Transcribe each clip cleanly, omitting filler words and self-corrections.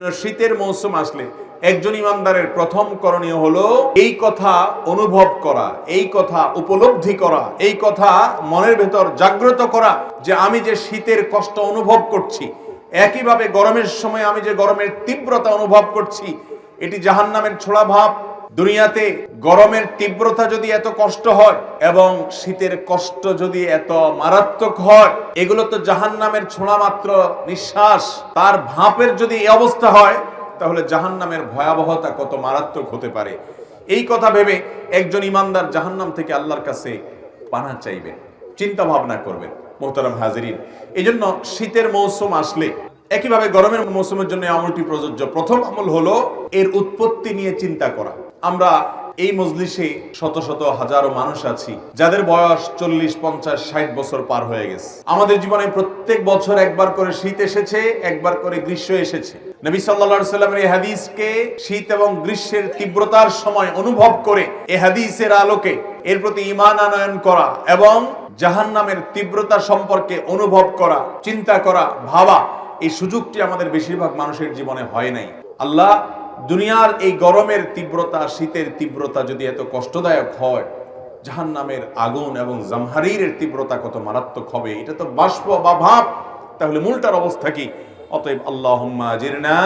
শীতের মৌসুম আসলে একজন ইমানদারের প্রথম করণীয় হলো এই কথা অনুভব করা, এই কথা উপলব্ধি করা, এই কথা মনের ভেতর জাগ্রত করা যে আমি যে শীতের কষ্ট অনুভব করছি, একইভাবে গরমের সময় আমি যে গরমের তীব্রতা অনুভব করছি, এটি জাহান্নামের ছোড়া ভাব। দুনিয়াতে গরমের তীব্রতা যদি এত কষ্ট হয় এবং শীতের কষ্ট যদি এত মারাত্মক হয়, এগুলো তো জাহান্নামের ছোঁড়া মাত্র নিঃশ্বাস। তার ভাপের যদি এই অবস্থা হয়, তাহলে জাহান্নামের ভয়াবহতা কত মারাত্মক হতে পারে। এই কথা ভেবে একজন ইমানদার জাহান্নাম থেকে আল্লাহর কাছে পানাহ চাইবেন, চিন্তা ভাবনা করবেন। মোহতারাম হাজিরিন, এই জন্য শীতের মৌসুম আসলে একইভাবে গরমের মৌসুমের জন্য আমলটি প্রযোজ্য। প্রথম আমল হলো এর উৎপত্তি নিয়ে চিন্তা করা। আমরা এই মজলিসে শত শত হাজারো মানুষ আছি যাদের বয়স 40, 50, 60 বছর পার হয়ে গেছে। আমাদের জীবনে প্রত্যেক বছর একবার করে শীত এসেছে, একবার করে গ্রীষ্ম এসেছে। নবী সাল্লাল্লাহু আলাইহি সাল্লামের এই হাদিসকে শীত এবং গ্রীষ্মের তীব্রতার সময় অনুভব করে এই হাদিসের আলোকে এর প্রতি ঈমান আনয়ন করা এবং জাহান্নামের তীব্রতা সম্পর্কে অনুভব করা, চিন্তা করা, ভাবা, এই সুযোগটি আমাদের বেশিরভাগ মানুষের জীবনে হয় নাই। আল্লাহ দুনিয়ার এই গরমের তীব্রতা, শীতের তীব্রতা যদি এত কষ্টদায়ক হয়, জাহান্নামের আগুন এবং জামহারীরের তীব্রতা কত মারাত্মক হবে, এটা তো বাষ্প বা ভাব। তাহলে মূলটার অবস্থা কি? অতএব আল্লাহুম্মা আজিরনা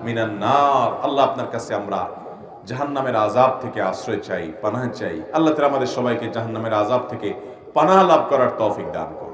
মিনান নার, আল্লাহ আপনার কাছে আমরা জাহান্নামের আযাব থেকে আশ্রয় চাই, পানাহ চাই। আল্লাহ তাআলা আমাদের সবাইকে জাহান্নামের আযাব থেকে পানাহ লাভ করার তৌফিক দান করুন।